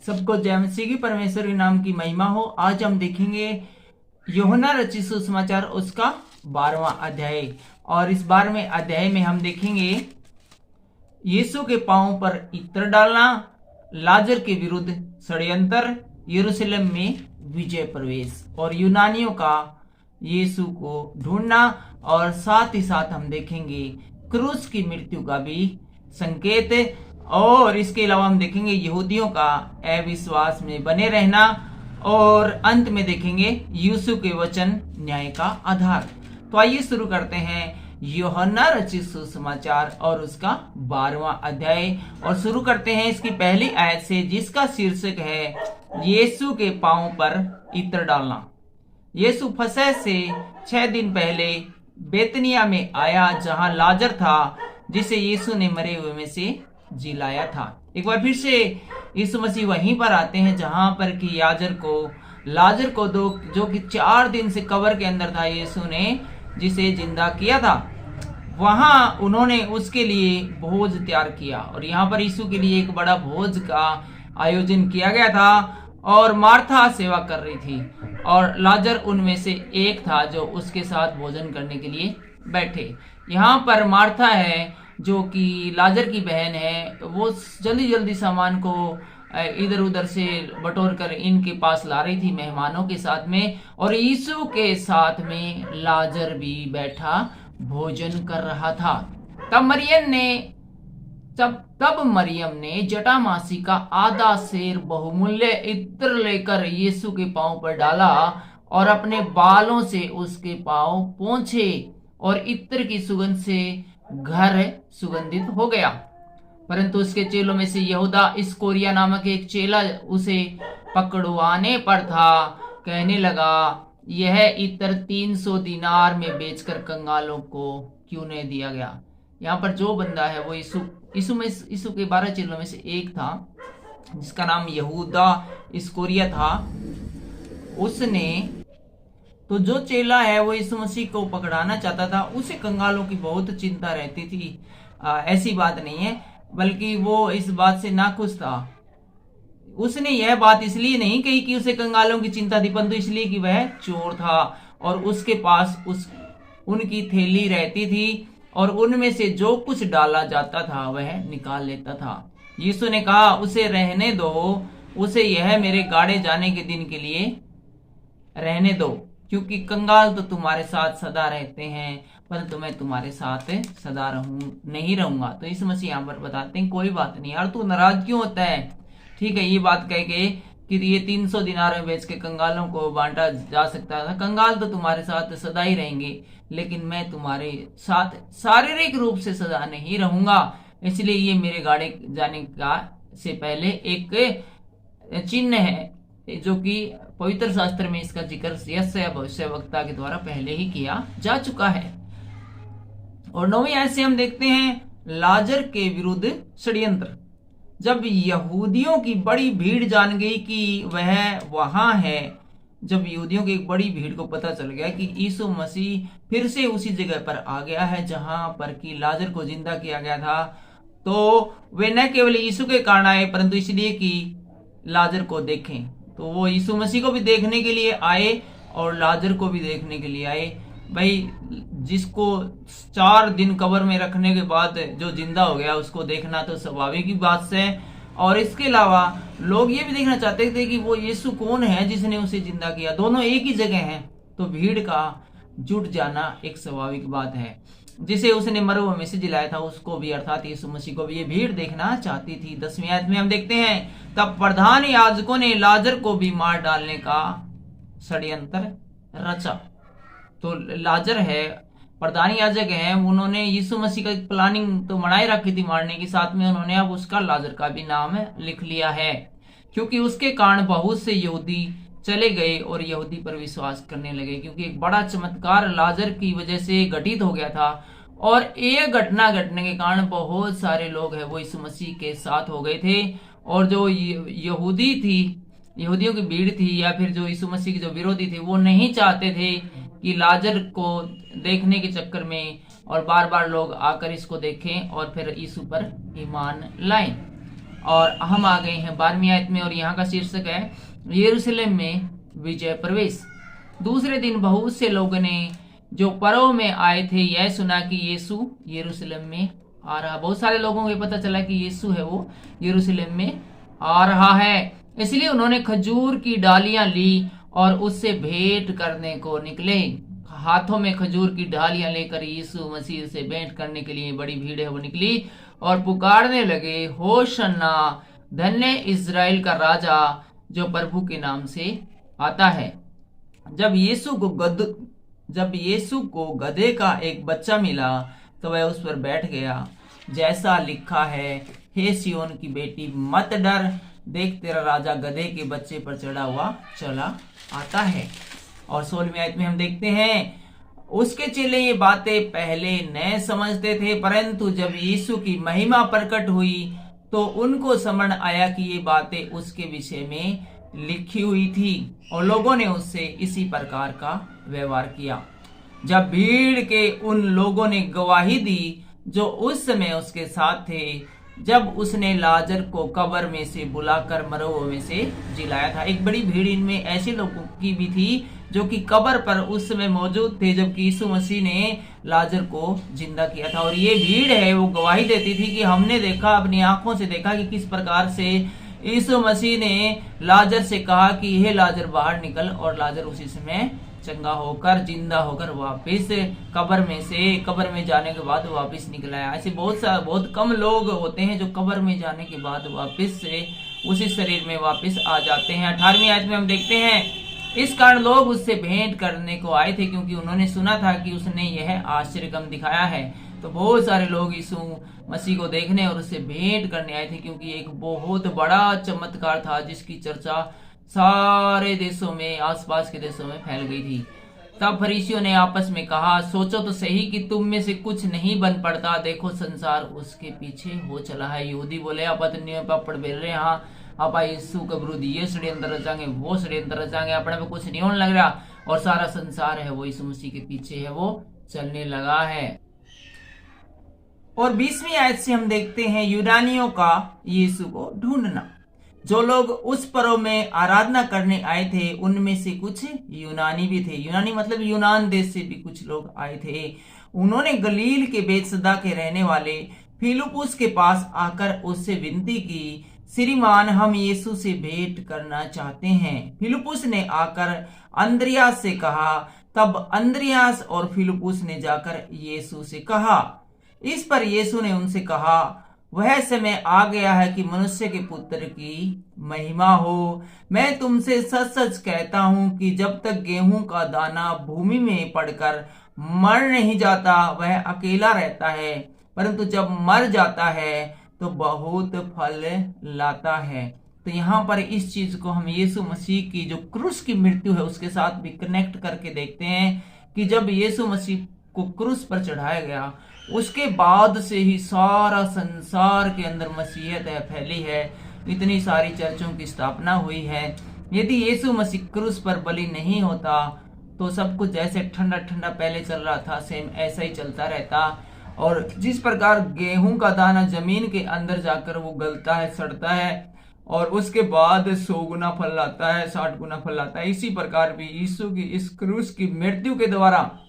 सबको जय मसीह की परमेश्वर के नाम की महिमा हो। आज हम देखेंगे यूहन्ना रचित सुसमाचार उसका 12वां अध्याय। और इस 12वें अध्याय में हम देखेंगे यीशु के पांवों पर इत्र डालना, लाजर के विरुद्ध षड्यंत्र, यरूशलेम में विजय प्रवेश और यूनानियों का यीशु को ढूंढना। और साथ ही साथ हम देखेंगे क्रूस की मृत्यु का भी संकेत। और इसके अलावा हम देखेंगे यहूदियों का अविश्वास में बने रहना। और अंत में देखेंगे यीशु के वचन न्याय का आधार। तो आइए शुरू करते हैं यूहन्ना रचित सुसमाचार और उसका 12वां अध्याय। और शुरू करते हैं इसकी पहली आयत से, जिसका शीर्षक है यीशु के पांव पर इत्र डालना। यीशु फसह से 6 दिन पहले बेतनिया में आया, जहां लाजर था जिसे यीशु ने मरे हुए में से जिलाया था। एक बार फिर से यीशु मसीह वहीं पर आते हैं जहां पर कि लाजर को जो कि 4 दिन से कब्र के अंदर था, यीशु ने जिसे जिंदा किया था, वहां उन्होंने उसके लिए भोज तैयार किया। और यहाँ पर यीशु के लिए एक बड़ा भोज का आयोजन किया गया था और मार्था सेवा कर रही थी और लाजर उनमें से एक था जो उसके साथ भोजन करने के लिए बैठे। यहाँ पर मार्था है जो कि लाजर की बहन है, तो वो जल्दी जल्दी सामान को इधर उधर से बटोर कर इनके पास ला रही थी मेहमानों के साथ में। और यीशु के साथ में लाजर भी बैठा भोजन कर रहा था। तब मरियम ने जटामासी का आधा सेर बहुमूल्य इत्र लेकर यीशु के पांव पर डाला और अपने बालों से उसके पांव पोंछे, और इत्र की सुगंध से घर सुगंधित हो गया। परंतु उसके चेलों में से यहूदा इस्करियोती नामक एक चेला उसे पकड़वाने पर था। कहने लगा, यह इत्र 300 दीनार में बेचकर कंगालों को क्यों नहीं दिया गया। यहाँ पर जो बंदा है वो यीशु के 12 चेलों में से एक था, जिसका नाम यहूदा इस्करियोती था। उसने तो जो चेला है वो यीशु मसीह को पकड़ाना चाहता था, उसे कंगालों की बहुत चिंता रहती थी। ऐसी बात नहीं है, बल्कि वो इस बात से नाखुश था। उसने यह बात इसलिए नहीं कही कि उसे कंगालों की चिंता थी, परंतु इसलिए कि वह चोर था और उसके पास उनकी थैली रहती थी और उनमें से जो कुछ डाला जाता था वह निकाल लेता था। यीशु ने कहा, उसे रहने दो, उसे यह मेरे गाड़े जाने के दिन के लिए रहने दो, क्योंकि कंगाल तो तुम्हारे साथ सदा रहते हैं, परंतु मैं तुम्हारे साथ सदा नहीं रहूंगा। तो इस मसीह यहाँ पर बताते हैं, कोई बात नहीं यार, तू नाराज क्यों होता है। ठीक है, ये बात कह के कि ये 300 दिनार में बेच के कंगालों को बांटा जा सकता था। कंगाल तो तुम्हारे साथ सदा ही रहेंगे, लेकिन मैं तुम्हारे साथ शारीरिक रूप से सदा नहीं रहूंगा। इसलिए ये मेरे गाड़े जाने का से पहले एक चिन्ह है, जो कि पवित्र शास्त्र में इसका जिक्र यशायाह भविष्यवक्ता के द्वारा पहले ही किया जा चुका है। और 9वीं आयत से हम देखते हैं लाजर के विरुद्ध षड्यंत्र। जब यहूदियों की बड़ी भीड़ जान गई कि वह वहां है, जब यहूदियों की एक बड़ी भीड़ को पता चल गया कि यीशु मसीह फिर से उसी जगह पर आ गया है जहां पर कि लाजर को जिंदा किया गया था, तो वे न केवल यीशु के कारण आए, परंतु इसलिए कि लाजर को देखें। तो वो यीशु मसीह को भी देखने के लिए आए और लाजर को भी देखने के लिए आए। भाई, जिसको 4 दिन कब्र में रखने के बाद जो जिंदा हो गया, उसको देखना तो स्वाभाविक ही बात है। और इसके अलावा लोग ये भी देखना चाहते थे कि वो यीशु कौन है जिसने उसे जिंदा किया। दोनों एक ही जगह हैं, तो भीड़ का जुट जाना एक स्वाभाविक बात है। जिसे उसने मरे हुए में से जिलाया था, उसको भी, अर्थात यीशु मसीह को भी ये भीड़ देखना चाहती थी। 10वीं आयत में हम देखते हैं, तब प्रधान याजकों ने लाजर को भी मार डालने का षड्यंत्र रचा। तो लाजर है, प्रधान याजक है, उन्होंने यीशु मसीह का प्लानिंग तो बनाए रखी थी मारने की, साथ में उन्होंने अब उसका लाजर का भी नाम लिख लिया है, क्योंकि उसके कारण बहुत से यहूदी चले गए और यहूदी पर विश्वास करने लगे, क्योंकि एक बड़ा चमत्कार लाजर की वजह से घटित हो गया था। और एक घटना घटने के कारण बहुत सारे लोग हैं वो यीशु मसीह के साथ हो गए थे। और जो यहूदी थी, यहूदियों की भीड़ थी, या फिर जो यीशु मसीह के जो विरोधी थे, वो नहीं चाहते थे कि लाजर को देखने के चक्कर में और बार बार लोग आकर इसको देखें और फिर यीशु पर ईमान लाएं। और हम आ गए हैं 12वीं आयत में और यहाँ का शीर्षक है यरूशलेम में विजय प्रवेश। दूसरे दिन बहुत से लोगों ने जो पर्व में आए थे यह सुना कि यीशु यरूशलेम में आ रहा। बहुत सारे लोगों को पता चला कि यीशु है वो यरूशलेम में आ रहा है, इसलिए उन्होंने खजूर की डालियां ली और उससे भेंट करने को निकले। हाथों में खजूर की डालियां लेकर यीशु मसीह से भेंट करने के लिए बड़ी भीड़ है वो निकली और पुकारने लगे, होशन्ना, धन्य इज़राइल का राजा जो प्रभु के नाम से आता है। जब यीशु को गधे का एक बच्चा मिला तो वह उस पर बैठ गया, जैसा लिखा है, हे सिय्योन की बेटी मत डर, देख तेरा राजा गधे के बच्चे पर चढ़ा हुआ चला आता है। और 16वीं आयत में हम देखते हैं, उसके चेले ये बातें पहले न समझते थे, परंतु जब यीशु की महिमा प्रकट हुई तो उनको समझ आया कि ये बातें उसके विषय में लिखी हुई थी और लोगों ने उससे इसी प्रकार का व्यवहार किया। जब भीड़ के उन लोगों ने गवाही दी जो उस समय उसके साथ थे, जब उसने लाजर को कब्र में से बुलाकर मरों में से जिलाया था। एक बड़ी भीड़ इनमें ऐसे लोगों की भी थी जो कि कब्र पर उस समय मौजूद थे जबकि यीशु मसीह ने लाजर को जिंदा किया था। और ये भीड़ है वो गवाही देती थी कि हमने देखा, अपनी आंखों से देखा कि किस प्रकार से यीशु मसीह ने लाजर से कहा कि हे लाजर बाहर निकल, और लाजर उसी समय चंगा होकर जिंदा होकर वापस कब्र में जाने के बाद वापस निकल आया। ऐसे बहुत कम लोग होते हैं जो कब्र में जाने के बाद वापस से उसी शरीर में वापस आ जाते हैं। 18वीं आयत में हम देखते हैं, इस कारण लोग उससे भेंट करने को आए थे क्योंकि उन्होंने सुना था कि उसने यह आश्चर्य कर्म दिखाया है। तो बहुत सारे लोग यीशु मसीह को देखने और उससे भेंट करने आए थे क्योंकि एक बहुत बड़ा चमत्कार था जिसकी चर्चा सारे देशों में, आसपास के देशों में फैल गई थी। तब फरीसियों ने आपस में कहा, सोचो तो सही कि तुम में से कुछ नहीं बन पड़ता, देखो संसार उसके पीछे हो चला है। यहूदी बोले, आप पापड़ बेल रहे हैं, आप यीशु के विरुद्ध ये षड्यंत्र रचाएंगे, वो षड्यंत्र रचाएंगे, अपने पे कुछ नहीं होने लग रहा और सारा संसार है वो यीशु मसीह के पीछे है वो चलने लगा है। और 20वीं आयत से हम देखते हैं यूनानियों का यीशु को ढूंढना। जो लोग उस पर्व में आराधना करने आए थे उनमें से कुछ यूनानी भी थे। यूनानी मतलब यूनान देश से भी कुछ लोग आए थे। उन्होंने गलील के बेतसदा के रहने वाले फिलिप्पुस के पास आकर उससे विनती की, श्रीमान हम यीशु से भेंट करना चाहते हैं। फिलिप्पुस ने आकर अंद्रियास से कहा, तब अंद्रियास और फिलिप्पुस ने जाकर यीशु से कहा। इस पर यीशु ने उनसे कहा, वह समय आ गया है कि मनुष्य के पुत्र की महिमा हो। मैं तुमसे सच सच कहता हूं कि जब तक गेहूं का दाना भूमि में पड़कर मर नहीं जाता वह अकेला रहता है, परंतु जब मर जाता है तो बहुत फल लाता है। तो यहाँ पर इस चीज को हम यीशु मसीह की जो क्रूस की मृत्यु है उसके साथ भी कनेक्ट करके देखते हैं कि जब यीशु मसीह को क्रूस पर चढ़ाया गया उसके बाद से ही सारा संसार के अंदर मसीहत है फैली है, इतनी सारी चर्चों की स्थापना हुई है। यदि यीशु मसीह क्रूस पर बलि नहीं होता तो सब कुछ जैसे ठंडा ठंडा पहले चल रहा था सेम ऐसा ही चलता रहता। और जिस प्रकार गेहूं का दाना जमीन के अंदर जाकर वो गलता है, सड़ता है और उसके बाद 100 गुना फल लाता है, 60 गुना फल लाता है, इसी प्रकार भी यीशु की इस क्रूस की मृत्यु के द्वारा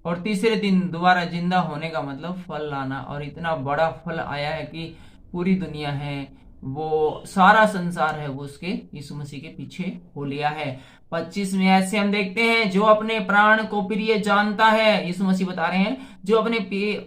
और तीसरे दिन दोबारा जिंदा होने का मतलब फल लाना। और इतना बड़ा फल आया है कि पूरी दुनिया है वो सारा संसार है वो उसके यीशु मसीह के पीछे हो लिया है। 25वें आयत से हम देखते हैं, जो अपने प्राण को प्रिय जानता है, यीशु मसीह बता रहे हैं, जो अपने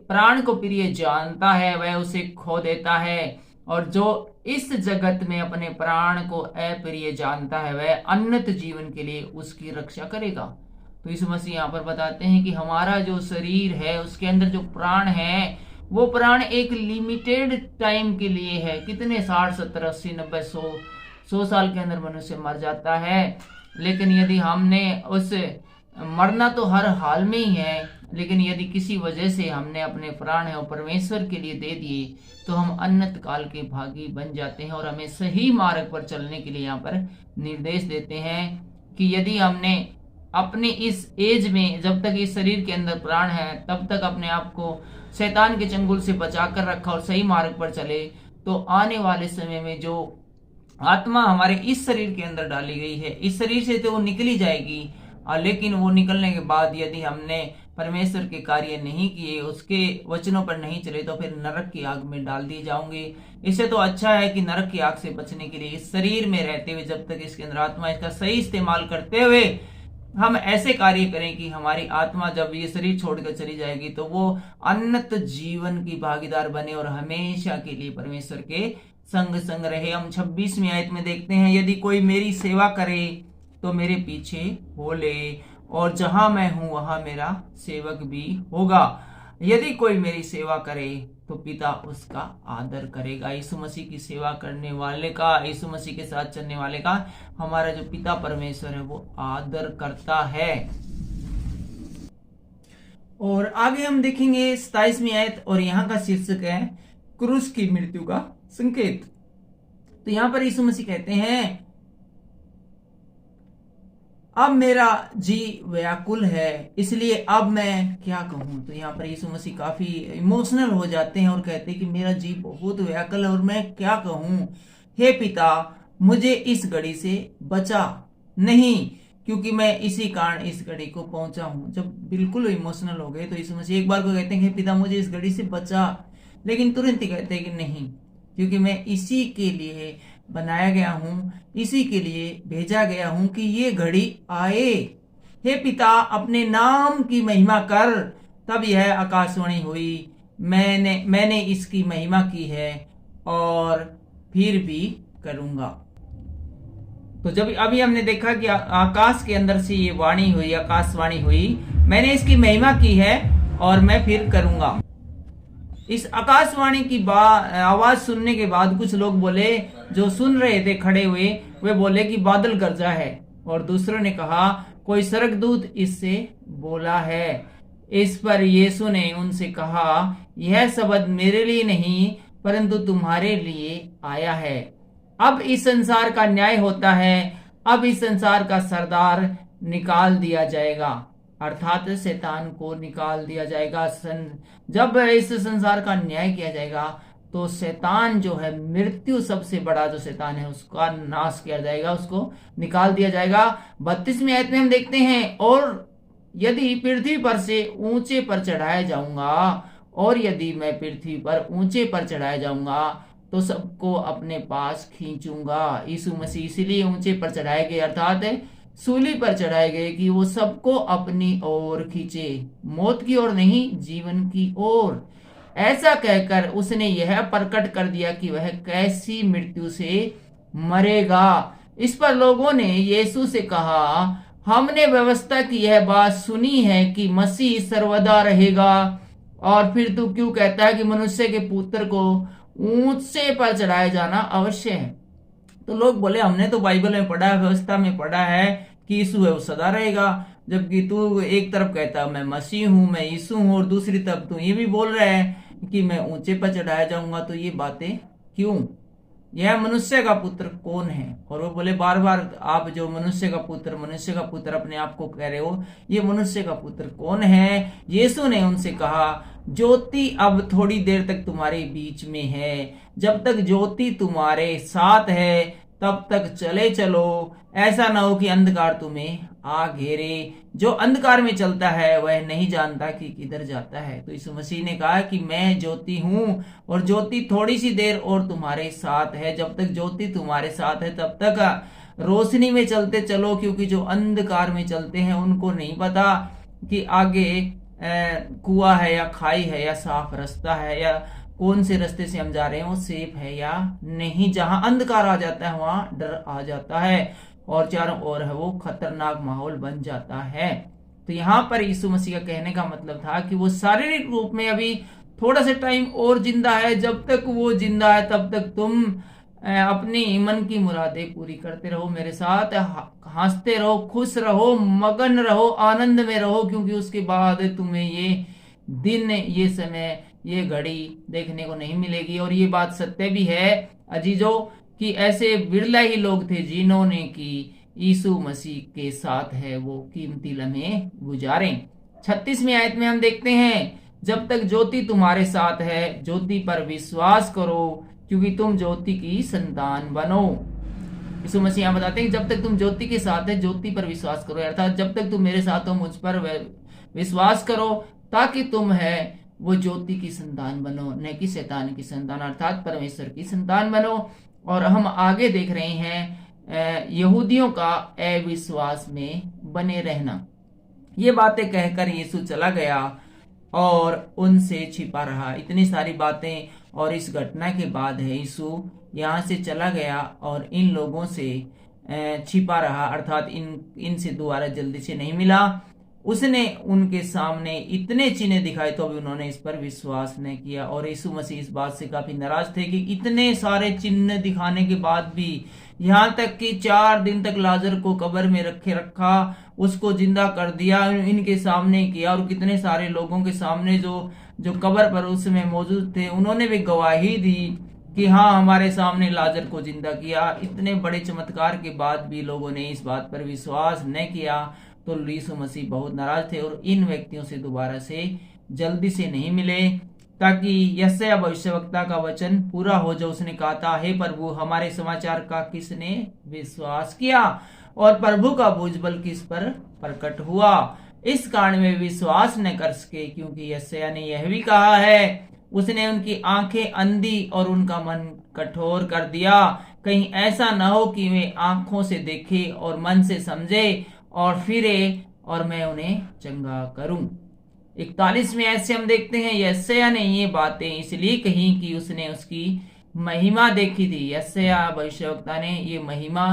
प्राण को प्रिय जानता है वह उसे खो देता है, और जो इस जगत में अपने प्राण को अप्रिय जानता है वह अनंत जीवन के लिए उसकी रक्षा करेगा। तो यीशु मसीह यहाँ पर बताते हैं कि हमारा जो शरीर है उसके अंदर जो प्राण है वो प्राण एक लिमिटेड टाइम के लिए है। कितने 60, 70, 80, 90, 100 साल के अंदर मनुष्य मर जाता है। लेकिन यदि हमने उस मरना तो हर हाल में ही है, लेकिन यदि किसी वजह से हमने अपने प्राण है और परमेश्वर के लिए दे दिए तो हम अनंत काल के भागी बन जाते हैं। और हमें सही मार्ग पर चलने के लिए यहाँ पर निर्देश देते हैं कि यदि हमने अपने इस एज में जब तक इस शरीर के अंदर प्राण है तब तक अपने आप को शैतान के चंगुल से बचाकर रखा और सही मार्ग पर चले तो आने वाले समय में जो आत्मा हमारे इस शरीर के अंदर डाली गई है, इस शरीर से तो वो निकली जाएगी, लेकिन वो निकलने के बाद यदि हमने परमेश्वर के कार्य नहीं किए, उसके वचनों पर नहीं चले, तो फिर नरक की आग में डाल दिए जाओगे। इससे तो अच्छा है कि नरक की आग से बचने के लिए इस शरीर में रहते हुए, जब तक इसके अंदर आत्मा, इसका सही इस्तेमाल करते हुए हम ऐसे कार्य करें कि हमारी आत्मा जब ये शरीर छोड़कर चली जाएगी तो वो अनंत जीवन की भागीदार बने और हमेशा के लिए परमेश्वर के संग संग रहे। हम 26वीं आयत में देखते हैं, यदि कोई मेरी सेवा करे तो मेरे पीछे हो ले, और जहां मैं हूं वहां मेरा सेवक भी होगा। यदि कोई मेरी सेवा करे तो पिता उसका आदर करेगा। यीशु मसीह की सेवा करने वाले का, यीशु मसीह के साथ चलने वाले का हमारा जो पिता परमेश्वर है वो आदर करता है। और आगे हम देखेंगे 27वीं आयत, और यहाँ का शीर्षक है क्रूस की मृत्यु का संकेत। तो यहां पर यीशु मसीह कहते हैं, अब मेरा जी व्याकुल है, इसलिए अब मैं क्या कहूं। तो यहाँ पर यीशु मसीह काफी इमोशनल हो जाते हैं और कहते हैं कि मेरा जी बहुत व्याकुल है और मैं क्या कहूं। हे पिता, मुझे इस घड़ी से बचा नहीं, क्योंकि मैं इसी कारण इस घड़ी को पहुंचा हूं। जब बिल्कुल इमोशनल हो गए तो यीशु मसीह एक बार को कहते हैं हे पिता, मुझे इस घड़ी से बचा, लेकिन तुरंत ही कहते हैं कि नहीं, क्योंकि मैं इसी के लिए बनाया गया हूं, इसी के लिए भेजा गया हूं कि ये घड़ी आए। हे पिता, अपने नाम की महिमा कर। तब यह आकाशवाणी हुई, मैंने इसकी महिमा की है और फिर भी करूंगा। तो जब अभी हमने देखा कि आकाश के अंदर से ये वाणी हुई, आकाशवाणी हुई, मैंने इसकी महिमा की है और मैं फिर करूंगा। इस आकाशवाणी की आवाज सुनने के बाद कुछ लोग बोले, जो सुन रहे थे खड़े हुए, वे बोले कि बादल गरजा है, और दूसरों ने कहा कोई स्वर्गदूत इससे बोला है। इस पर यीशु ने उनसे कहा, यह शब्द मेरे लिए नहीं परंतु तुम्हारे लिए आया है। अब इस संसार का न्याय होता है, अब इस संसार का सरदार निकाल दिया जाएगा, अर्थात शैतान को निकाल दिया जाएगा। जब इस संसार का न्याय किया जाएगा तो शैतान जो है, मृत्यु सबसे बड़ा जो शैतान है, उसका नाश किया जाएगा, उसको निकाल दिया जाएगा। 32वीं आयत में हम देखते हैं, और यदि पृथ्वी पर से ऊंचे पर चढ़ाया जाऊंगा, और यदि मैं पृथ्वी पर ऊंचे पर चढ़ाया जाऊंगा तो सबको अपने पास खींचूंगा। यीशु मसीह इसीलिए ऊंचे पर चढ़ाए गए, अर्थात सूली पर चढ़ाए गए कि वो सबको अपनी ओर खींचे, मौत की ओर नहीं, जीवन की ओर। ऐसा कहकर उसने यह प्रकट कर दिया कि वह कैसी मृत्यु से मरेगा। इस पर लोगों ने यीशु से कहा, हमने व्यवस्था की यह बात सुनी है कि मसीह सर्वदा रहेगा, और फिर तू क्यों कहता है कि मनुष्य के पुत्र को ऊंचे पर चढ़ाया जाना अवश्य है। तो लोग बोले, हमने तो बाइबल में पढ़ा है, व्यवस्था में पढ़ा है कि यीशु है वो सदा रहेगा, जबकि तू एक तरफ कहता मैं मसीह हूं, मैं यीशु हूं, और दूसरी तरफ तू ये भी बोल रहा है कि मैं ऊंचे पर चढ़ाया जाऊंगा। तो ये बातें क्यों? यह मनुष्य का पुत्र कौन है? और वो बोले बार बार, आप जो मनुष्य का पुत्र अपने आप को कह रहे हो, ये मनुष्य का पुत्र कौन है? यीशु ने उनसे कहा, ज्योति अब थोड़ी देर तक तुम्हारे बीच में है, जब तक ज्योति तुम्हारे साथ है तब तक चले चलो, ऐसा ना हो कि अंधकार तुम्हें आ घेरे। जो अंधकार में चलता है वह नहीं जानता कि किधर जाता है। तो यीशु मसीह ने कहा कि मैं ज्योति हूं, और ज्योति थोड़ी सी देर और तुम्हारे साथ है। जब तक ज्योति तुम्हारे साथ है तब तक रोशनी में चलते चलो, क्योंकि जो अंधकार में चलते हैं उनको नहीं पता कि आगे कुआं है या खाई है या साफ रास्ता है, या कौन से रास्ते से हम जा रहे हैं वो सेफ है या नहीं। जहां अंधकार आ जाता है वहां डर आ जाता है, और चारों ओर है वो खतरनाक माहौल बन जाता है। तो यहाँ पर यीशु मसीह का कहने का मतलब था कि वो शारीरिक रूप में अभी थोड़ा सा टाइम और जिंदा है। जब तक वो जिंदा है तब तक तुम अपनी मन की मुरादें पूरी करते रहो, मेरे साथ हंसते रहो, खुश रहो, मगन रहो, आनंद में रहो, क्योंकि उसके बाद तुम्हें ये दिन, ये समय, ये घड़ी देखने को नहीं मिलेगी। और ये बात सत्य भी है अजीजों कि ऐसे बिरला ही लोग थे जिन्होंने कि यीशु मसीह के साथ है वो कीमती लम्हे गुजारे। 36वीं आयत में हम देखते हैं, जब तक ज्योति तुम्हारे साथ है, ज्योति पर विश्वास करो क्योंकि तुम ज्योति की संतान बनो। यीशु मसीह यहाँ बताते हैं कि जब तक तुम ज्योति के साथ है, ज्योति पर विश्वास करो, अर्थात जब तक तुम मेरे साथ हो, मुझ पर विश्वास करो, ताकि तुम है वो ज्योति की संतान बनो, न कि शैतान की संतान, अर्थात परमेश्वर की संतान बनो। और हम आगे देख रहे हैं यहूदियों का अविश्वास में बने रहना। ये बातें कहकर यीशु चला गया और उनसे छिपा रहा। इतनी सारी बातें और इस घटना के बाद है यीशु यहाँ से चला गया और इन लोगों से छिपा रहा, अर्थात इनसे दोबारा जल्दी से नहीं मिला। उसने उनके सामने इतने चिन्ह दिखाए तो भी उन्होंने इस पर विश्वास नहीं किया। और यीशु मसीह इस बात से काफी नाराज थे कि इतने सारे चिन्ह दिखाने के बाद भी, यहाँ तक कि 4 दिन तक लाजर को कब्र में रखा, उसको जिंदा कर दिया, इनके सामने किया, और कितने सारे लोगों के सामने जो कब्र पर उस समय मौजूद थे, उन्होंने भी गवाही दी कि हाँ, हमारे सामने लाजर को जिंदा किया। इतने बड़े चमत्कार के बाद भी लोगों ने इस बात पर विश्वास न किया, तो यीशु मसीह बहुत नाराज थे और इन व्यक्तियों से दोबारा से जल्दी से नहीं मिले, ताकि यशायाह भविष्यवक्ता का वचन पूरा हो जो उसने कहा था, हे प्रभु, हमारे समाचार का किसने विश्वास किया और प्रभु का भुजबल किस पर प्रकट हुआ। इस कारण में विश्वास न कर सके, क्योंकि यशायाह ने यह भी कहा है, उसने उनकी आंखें अंधी और उनका मन कठोर कर दिया, कहीं ऐसा न हो कि वे आंखों से देखे और मन से समझे और फिरे और मैं उन्हें चंगा करूं। 41 में ऐसे हम देखते हैं, यशायाह ने ये बातें इसलिए कही कि उसने उसकी महिमा देखी थी। यशायाह भविष्यवक्ता ने ये महिमा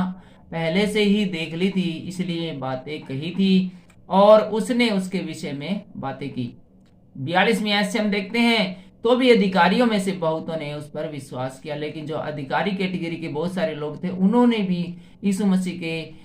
पहले से ही देख ली थी, इसलिए बातें कही थी और उसने उसके विषय में बातें की। 42 में ऐसे हम देखते हैं, तो भी अधिकारियों में से बहुतों ने उस पर विश्वास किया, लेकिन जो अधिकारी कैटेगरी के बहुत सारे लोग थे, उन्होंने भी यीशु मसीह के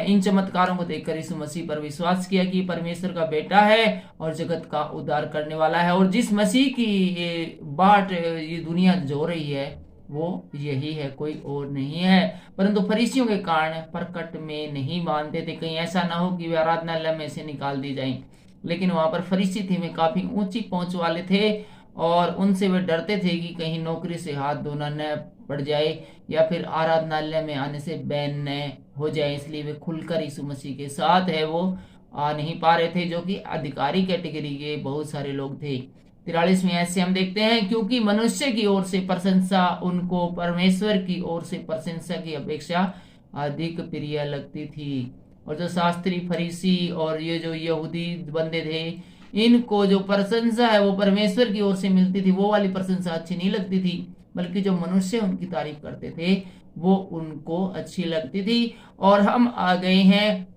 इन चमत्कारों को देखकर यीशु मसीह पर विश्वास किया कि परमेश्वर का बेटा है और जगत का उद्धार करने वाला है। और जिस मसीह की ये बाट ये दुनिया जो रही है वो यही है, कोई और नहीं है। परंतु फरीसियों के कारण प्रकट में नहीं मानते थे, कहीं ऐसा ना हो कि वे आराधनालय में से निकाल दी जाएं। लेकिन वहां पर फरीसी थे, वे काफी ऊंची पहुंच वाले थे और उनसे वे डरते थे कि कहीं नौकरी से हाथ धोना न पड़ जाए या फिर आराधनालय में आने से बैन न हो जाए, इसलिए वे खुलकर यीशु मसीह के साथ है वो आ नहीं पा रहे थे, जो कि अधिकारी कैटेगरी के बहुत सारे लोग थे। 43 में ऐसे हम देखते हैं, क्योंकि मनुष्य की ओर से प्रशंसा उनको परमेश्वर की ओर से प्रशंसा की अपेक्षा अधिक प्रिय लगती थी। और जो शास्त्री, फरीसी और ये जो यहूदी बंदे थे, इनको जो प्रशंसा है वो परमेश्वर की ओर से मिलती थी, वो वाली प्रशंसा अच्छी नहीं लगती थी, बल्कि जो मनुष्य उनकी तारीफ करते थे वो उनको अच्छी लगती थी। और हम आ गए हैं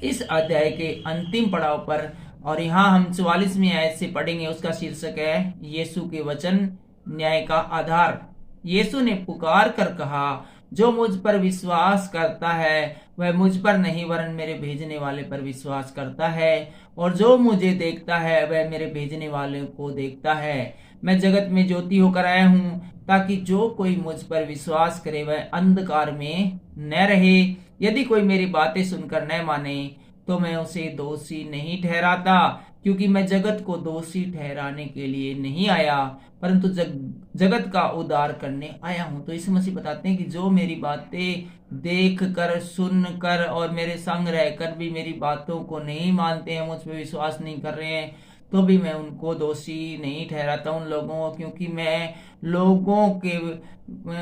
इस अध्याय के अंतिम पड़ाव पर, और यहाँ हम 44वीं आयत से पढ़ेंगे। उसका शीर्षक है यीशु के वचन, न्याय का आधार। यीशु ने पुकार कर कहा, जो मुझ पर विश्वास करता है वह मुझ पर नहीं वरन मेरे भेजने वाले पर विश्वास करता है, और जो मुझे देखता है वह मेरे भेजने वाले को देखता है। मैं जगत में ज्योति होकर आया हूँ, ताकि जो कोई मुझ पर विश्वास करे वह अंधकार में न रहे। यदि कोई मेरी बातें सुनकर न माने तो मैं उसे दोषी नहीं ठहराता, क्योंकि मैं जगत को दोषी ठहराने के लिए नहीं आया, परंतु जगत का उद्धार करने आया हूं। तो यीशु मसीह बताते हैं कि जो मेरी बातें देख कर, सुन कर और मेरे संग रहकर भी मेरी बातों को नहीं मानते हैं, मुझ पर विश्वास नहीं कर रहे हैं, तो भी मैं उनको दोषी नहीं ठहराता उन लोगों को, क्योंकि मैं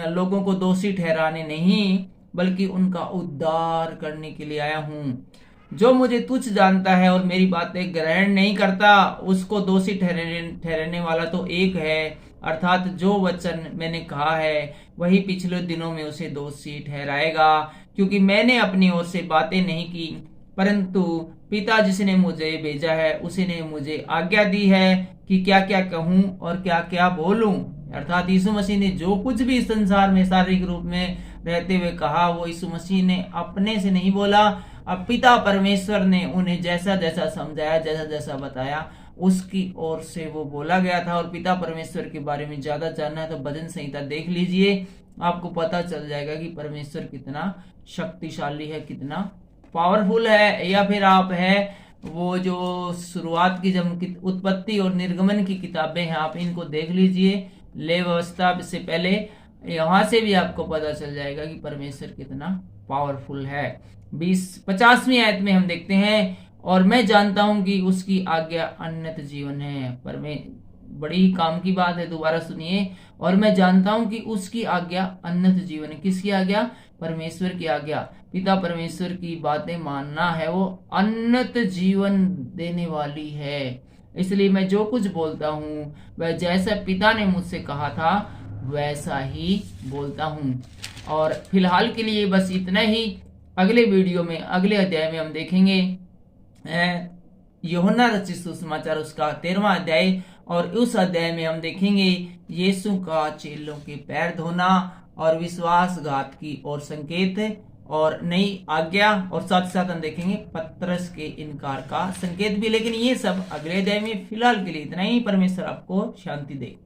लोगों को दोषी ठहराने नहीं बल्कि उनका उद्धार करने के लिए आया हूँ। जो मुझे तुच्छ जानता है और मेरी बातें ग्रहण नहीं करता, उसको दोषी ठहराने वाला तो एक है, अर्थात जो वचन मैंने कहा है वही पिछले दिनों में उसे दोषी ठहराएगा, क्योंकि मैंने अपनी ओर से बातें नहीं की, परंतु पिता जिसने मुझे भेजा है उसने मुझे आज्ञा दी है कि क्या क्या कहूं और क्या क्या बोलूं। अर्थात यीशु मसीह ने जो कुछ भी इस संसार में शारीरिक रूप में रहते हुए कहा, वो यीशु मसीह ने अपने से नहीं बोला। अब पिता परमेश्वर ने उन्हें जैसा जैसा समझाया, जैसा जैसा बताया, उसकी ओर से वो बोला गया था। और पिता परमेश्वर के बारे में ज्यादा जानना है तो भजन संहिता देख लीजिए, आपको पता चल जाएगा कि परमेश्वर कितना शक्तिशाली है, कितना पावरफुल है। या फिर आप है वो जो शुरुआत की जब उत्पत्ति और निर्गमन की किताबें हैं, आप इनको देख लीजिए। ले व्यवस्था से पहले यहां से भी आपको पता चल जाएगा कि परमेश्वर कितना पावरफुल है। 50वीं आयत में हम देखते हैं, और मैं जानता हूं कि उसकी आज्ञा अनंत जीवन है। बड़ी ही काम की बात है, दोबारा सुनिए। और मैं जानता हूं कि उसकी आज्ञा अनंत जीवन है। किसकी आज्ञा? परमेश्वर की आज्ञा। पिता परमेश्वर की बातें मानना है, वो अनंत जीवन देने वाली है। इसलिए मैं जो कुछ बोलता हूँ वह जैसा पिता ने मुझसे कहा था वैसा ही बोलता हूँ। और फिलहाल के लिए बस इतना ही। अगले वीडियो में, अगले अध्याय में हम देखेंगे यूहन्ना रचित सुसमाचार उसका 13वां अध्याय, और उस अध्याय में हम देखेंगे यीशु का चेलों के पैर धोना और विश्वासघात की और संकेत और नई आज्ञा, और साथ साथ हम देखेंगे पतरस के इनकार का संकेत भी। लेकिन ये सब अगले अध्याय में। फिलहाल के लिए इतना ही। परमेश्वर आपको शांति दे।